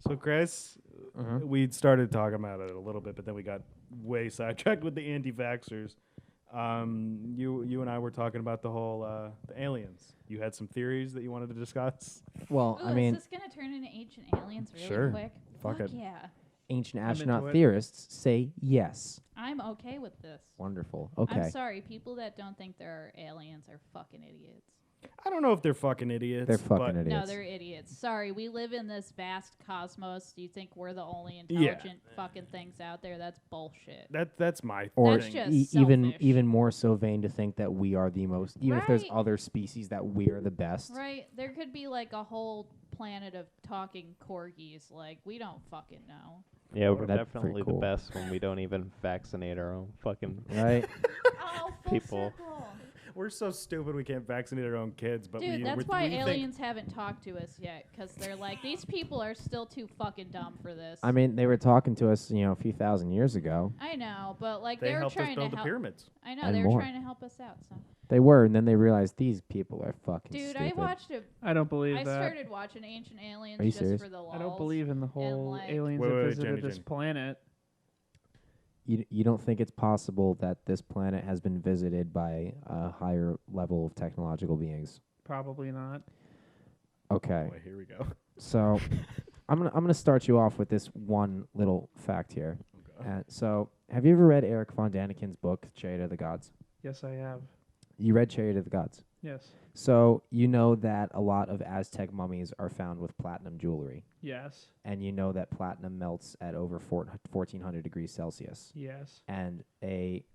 So, Chris, we started talking about it a little bit, but then we got way sidetracked with the anti-vaxxers. You and I were talking about the whole the aliens. You had some theories that you wanted to discuss. Well, Ooh, I mean, is this gonna turn into ancient aliens really Sure. quick? Fuck it. Yeah. ancient I'm into astronaut it. theorists say yes. I'm okay with this. Wonderful. Okay. I'm sorry, people that don't think there are aliens are fucking idiots. I don't know if they're fucking idiots. They're fucking but idiots. No, they're idiots. Sorry, we live in this vast cosmos. Do you think we're the only intelligent fucking things out there? That's bullshit. That's my Or That's thing. just even selfish. even more so vain to think that we are the most, even if there's Right. other species that we are the best. Right? There could be like a whole planet of talking corgis. Like, we don't fucking know. Yeah, we're That'd be pretty definitely cool. the best when we don't even vaccinate our own fucking Right? Oh, full People. circle. We're so stupid we can't vaccinate our own kids. But Dude, we, that's we why we think- aliens haven't talked to us yet, because they're like, these people are still too fucking dumb for this. I mean, they were talking to us, a few thousand years ago. I know, but like they were helped us trying build to the help. pyramids. I know And they were more. trying to help us out. So, They were, and then they realized these people are fucking dude, stupid. I watched it. I don't believe I that. started watching Ancient Aliens Are you just serious? for the lulz. I don't believe in the whole like- aliens Wait, that wait, visited Jenny, this Jenny. planet. You don't think it's possible that this planet has been visited by a higher level of technological beings? Probably not. Okay, Boy, here we go. so I'm gonna start you off with this one little fact here. Okay. So, have you ever read Eric von Daniken's book Chariot of the Gods? Yes, I have. You read Chariot of the Gods. Yes. So you know that a lot of Aztec mummies are found with platinum jewelry, Yes. and you know that platinum melts at over 1400 degrees Celsius. Yes. And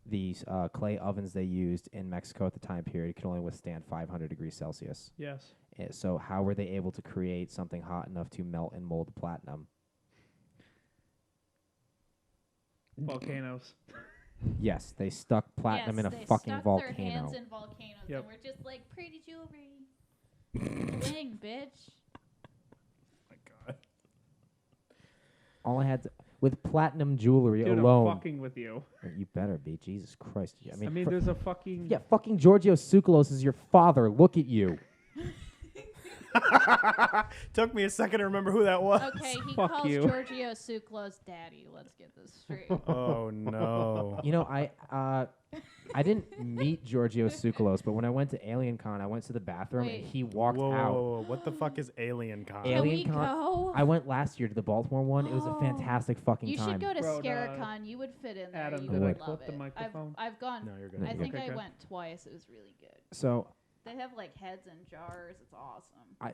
these clay ovens they used in Mexico at the time period could only withstand 500 degrees Celsius. Yes. So how were they able to create something hot enough to melt and mold platinum? Volcanoes. Yes, they stuck platinum yes, in a they fucking stuck volcano. Their hands in volcanoes, Yep. and we're just like, pretty jewelry. Bling, bitch. My God. All I had to, with platinum jewelry Dude, alone. I'm fucking with you. You better be, Jesus Christ. I I mean, mean, there's a fucking... yeah, fucking Giorgio Tsoukalos is your father. Look at you. Took me a second to remember who that was. Okay, he Fuck calls you. Giorgio Tsoukalos daddy. Let's get this straight. Oh no. You know, I didn't meet Giorgio Tsoukalos, but when I went to Alien Con, I went to the bathroom Wait. and he walked Whoa, whoa, out. whoa, whoa. What the fuck is Alien Con? Can Alien we Con- go? I went last year to the Baltimore one. It was a Oh. fantastic fucking You time. should go to Bro, Scaricon. You would fit in there. Adam, you did would I love clip the it. microphone? I've gone. No, you're good. No, I you're think good. I Okay. went twice. It was really good. So They have like heads in jars. It's awesome.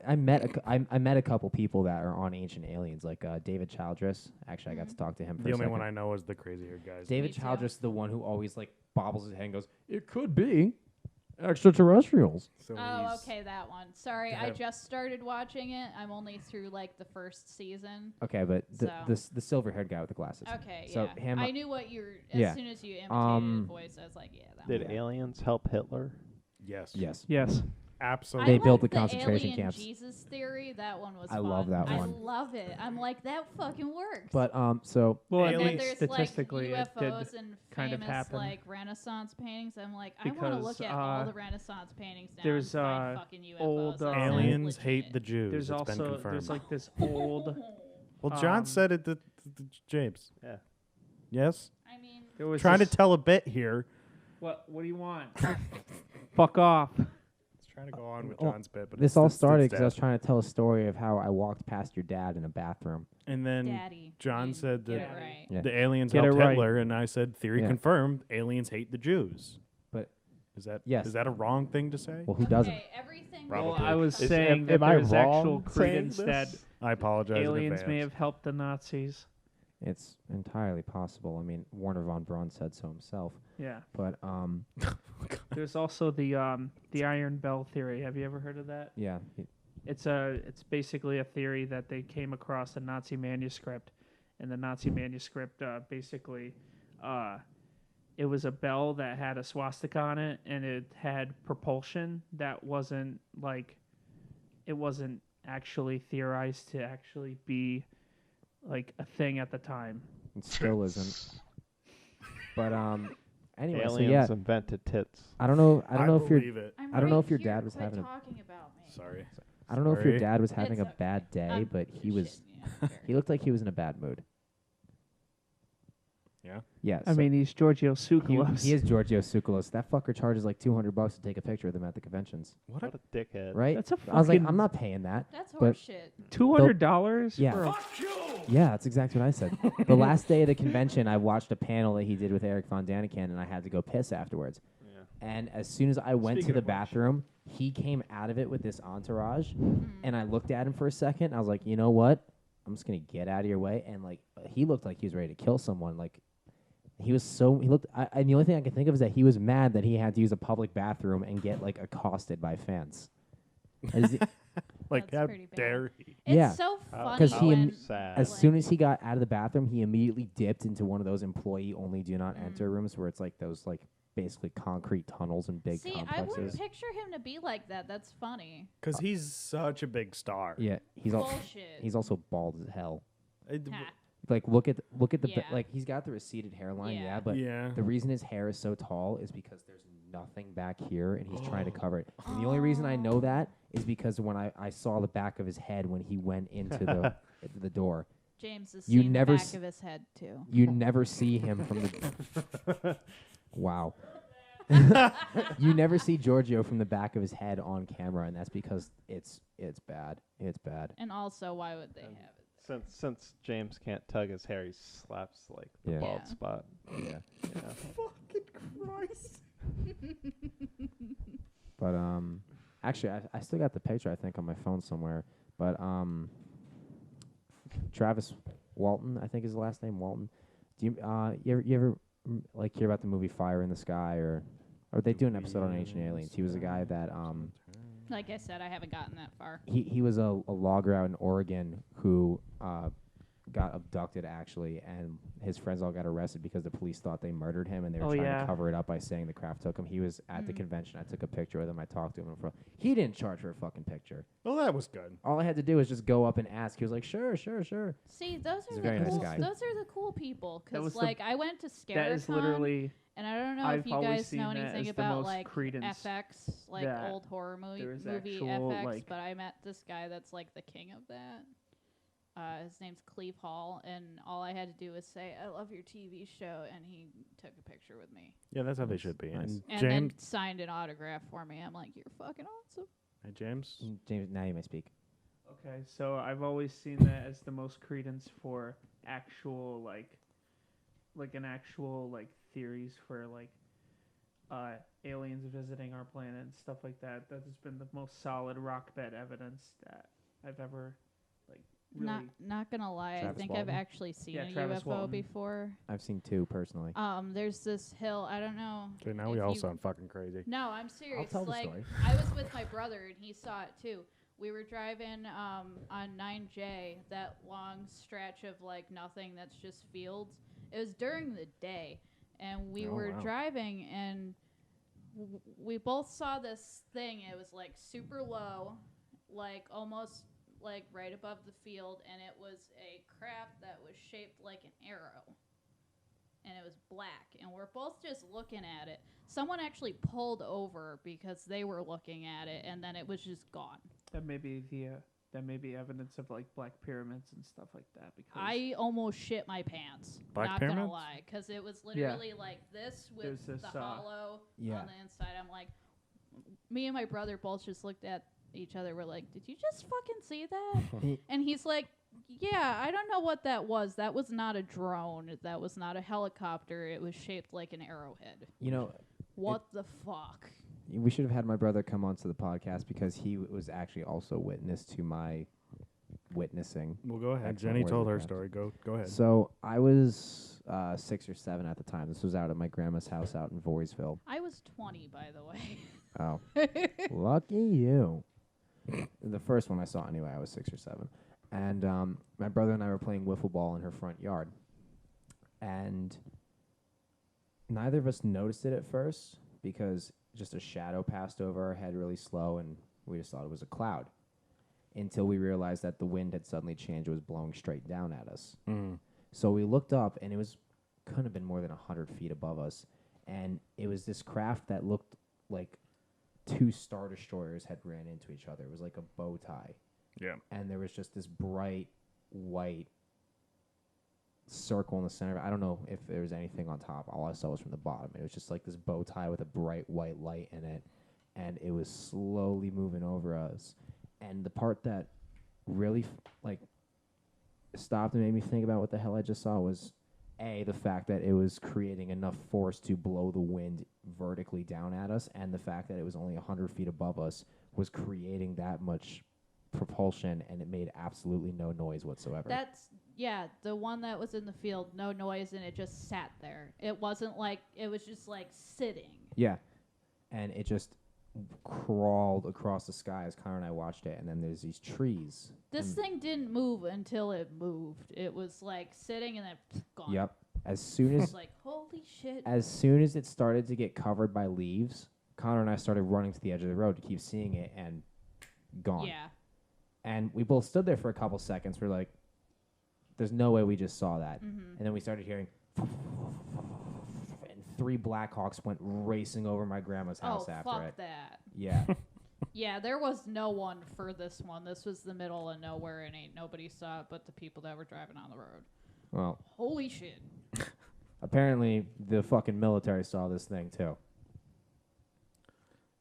I met I met a couple people that are on Ancient Aliens, like David Childress. Actually, I got to talk to him for The a only second. one I know is the crazy haired guys. David Me too. Childress is the one who always like bobbles his head and goes, "It could be extraterrestrials." So Oh, he's- okay, that one. Sorry, They I have- just started watching it. I'm only through like the first season. Okay, but So- the silver-haired guy with the glasses. Okay, So yeah. him- I knew what you were. As Yeah. soon as you imitated Um, his voice, I was like, yeah, that Did one. aliens help Hitler? Yes. Yes. Yes. Absolutely. They I built like the concentration alien camps. Jesus theory. That one was. I fun. love that I one. love it. I'm like, that fucking works. But so Well, I and Alien- then mean, there's statistically, like it did UFOs and kind of famous happen. like Renaissance paintings. I'm like, I want to Because, look at all the Renaissance paintings now. there's, and find fucking UFOs. old, That sounds Aliens hate legit. the Jews. there's It's been also confirmed. there's like this old. well, John um, said it to James. Yeah. Yes? I mean, There was Trying to this- tell a bit here. What do you want? Fuck off. It's trying to go on with well, John's bit, but this it's- all it's started because I dead. was trying to tell a story of how I walked past your dad in a bathroom. And then Daddy. John you said get that it right. Yeah. the aliens Get it helped right. Hitler, and I said theory Yeah. confirmed. Aliens hate the Jews. But is that yes. is that a wrong thing to say? Well, who doesn't? Okay, everything. Probably. Well, I was Is- saying am- that am I there's actual wrong saying credence that this? I apologize. in aliens may advance. have helped the Nazis. It's entirely possible. I mean, Warner von Braun said so himself. Yeah. But There's also the Iron Bell theory. Have you ever heard of that? yeah, It's basically a theory that they came across a Nazi manuscript, and the Nazi manuscript basically it was a bell that had a swastika on it, and it had propulsion that wasn't actually theorized to actually be like a thing at the time. it still isn't. But anyway, so Aliens yeah, invented tits. I don't know if your believe it. I'm I don't know right if your here. dad was Quit having a- talking about me. Sorry. I don't know if your Sorry. dad was having It's a bad day, I'm but he was shitting you. He looked like he was in a bad mood. Yeah. Yeah. I mean, he's Giorgio Tsoukalos. he is Giorgio Tsoukalos. That fucker charges like $200 to take a picture of them at the conventions. What What a dickhead. Right? That's a I was like, fucking- I'm not paying that. That's but- horseshit. $200 Yeah. for a Yeah, that's exactly what I said. The last day of the convention, I watched a panel that he did with Eric Von Daniken, and I had to go piss afterwards. Yeah. And as soon as I went Speaking to the of which. bathroom, he came out of it with this entourage, and I looked at him for a second. And I was like, you know what? I'm just gonna get out of your way. And like, he looked like he was ready to kill someone. Like, he looked. And the only thing I can think of is that he was mad that he had to use a public bathroom and get like accosted by fans. As, Like, That's how pretty bad. dare he? It's Yeah. so How- funny 'Cause he when, im- sad. as like- soon as he got out of the bathroom, he immediately dipped into one of those employee only do not enter Mm. rooms where it's like those like basically concrete tunnels and big See, I wouldn't complexes. picture him to be like that. That's funny. Because he's such a big star. Yeah, he's Bullshit. he's also bald as hell. Ha. Like look at the Yeah. like he's got the receded hairline, Yeah. yeah, but yeah. the reason his hair is so tall is because there's nothing back here and he's trying to cover it. And the only reason I know that is because when I saw the back of his head when he went into the door. James is You seeing never the back s- of his head too. You never see him from the Wow. You never see Giorgio from the back of his head on camera, and that's because it's bad. It's bad. And also, why would they have it? Since James can't tug his hair, he slaps like the Yeah. bald Yeah. spot. Yeah. Yeah. Fucking Christ. But actually, I still got the picture I think on my phone somewhere. But Travis Walton, I think is the last name, Walton. Do you ever like hear about the movie Fire in the Sky or they do an episode on Ancient Aliens? He was a guy that Like I said, I haven't gotten that far. he was a logger out in Oregon who got abducted actually, and his friends all got arrested because the police thought they murdered him, and they were Oh, trying yeah. to cover it up by saying the craft took him. He was at the Mm. convention. I took a picture with him. I talked to him. He didn't charge for a fucking picture. Well, that was good. All I had to do was just go up and ask. He was like, sure. See, those He's are a very the nice cool. guy. Those are the cool people. That was Because the- like I went to Scarecon, that is literally and I don't know I've if you always guys seen know that anything as the about most like credence FX, like that old horror movie there is movie actual, FX. like- But I met this guy that's like the king of that. His name's Cleve Hall, and all I had to do was say, "I love your TV show," and he took a picture with me Yeah, that's how they Nice, should be. nice. And and James, then signed an autograph for me. I'm like, "You're fucking awesome." hey, James. James, now you may speak. okay. So I've always seen that as the most credence for actual like an actual like theories for like aliens visiting our planet and stuff like that. That has been the most solid rock bed evidence that I've ever like really. Not gonna lie, Travis I think Walton? I've actually seen Yeah, a Travis UFO Walton. before. I've seen two personally. There's this hill. I don't know. Okay, now if we all you- sound fucking crazy. No, I'm serious. tell the like story. I was with my brother and he saw it too. We were driving on 9J, that long stretch of like nothing that's just fields. It was during the day, and we Oh, were wow. driving, and we both saw this thing. It was like super low, like almost like right above the field, and it was a craft that was shaped like an arrow. And it was black, and we're both just looking at it. Someone actually pulled over because they were looking at it, and then it was just gone. That may be that may be evidence of like black pyramids and stuff like that. Because I almost shit my pants. Black not pyramids? gonna lie, because it was literally like this with There's this, the hollow Yeah. on the inside. I'm like, me and my brother both just looked at each other. We're like, did you just fucking see that? And he's like, yeah, I don't know what that was. That was not a drone. That was not a helicopter. It was shaped like an arrowhead. You know, What the fuck? we should have had my brother come onto the podcast because he was actually also witness to my witnessing. Well, go ahead. Excellent Jenny words told of her craft. story. Go ahead. So I was 6 or 7 at the time. This was out at my grandma's house out in Voorheesville. I was 20, by the way. Oh, lucky you. The first one I saw anyway, I was 6 or 7. And my brother and I were playing wiffle ball in her front yard. And neither of us noticed it at first because just a shadow passed over our head really slow, and we just thought it was a cloud. Until we realized that the wind had suddenly changed. It was blowing straight down at us. Mm. So we looked up, and it was couldn't have been more than 100 feet above us. And it was this craft that looked like 2 Star Destroyers had ran into each other. It was like a bow tie. Yeah. And there was just this bright white circle in the center. I don't know if there was anything on top. All I saw was from the bottom. It was just like this bow tie with a bright white light in it, and it was slowly moving over us. And the part that really stopped and made me think about what the hell I just saw was the fact that it was creating enough force to blow the wind vertically down at us, and the fact that it was only 100 feet above us was creating that much propulsion, and it made absolutely no noise whatsoever. The one that was in the field, no noise, and it just sat there. It wasn't like, it was just like sitting. Yeah, and it just crawled across the sky as Connor and I watched it, and then there's these trees. This thing didn't move until it moved. It was like sitting and then gone. Yep. As soon as like, holy shit. As soon as it started to get covered by leaves, Connor and I started running to the edge of the road to keep seeing it, and gone. Yeah. And we both stood there for a couple seconds. We're like, there's no way we just saw that. Mm-hmm. And then we started hearing, and 3 Blackhawks went racing over my grandma's house after it. Oh, fuck that. Yeah. Yeah, there was no one for this one. This was the middle of nowhere, and ain't nobody saw it but the people that were driving on the road. Well. Holy shit. Apparently, the fucking military saw this thing, too.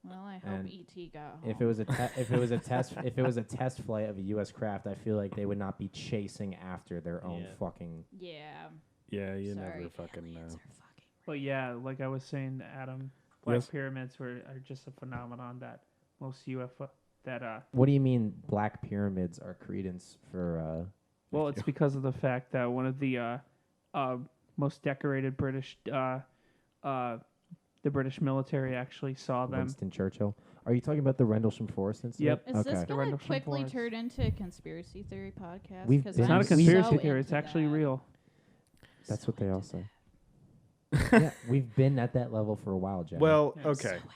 Well, I hope And ET got home. if it was a test flight of a U.S. craft, I feel like they would not be chasing after their own fucking. Yeah. Yeah, you Sorry, never fucking know. aliens are fucking But yeah, like I was saying, Adam, Black Pyramids are just a phenomenon that most UFO What do you mean Black Pyramids are credence for? Well, it's because of the fact that one of the most decorated British, the British military actually saw them. Winston Churchill. Are you talking about the Rendlesham Forest incident? Yep. Is this Okay. going to Rendlesham quickly Forest. turn into a conspiracy theory podcast? We've 'Cause been- It's not a I'm conspiracy so theory. It's into actually that. real. That's So what they all into say. Yeah, we've been at that level for a while, Jenny. Well, I'm okay. so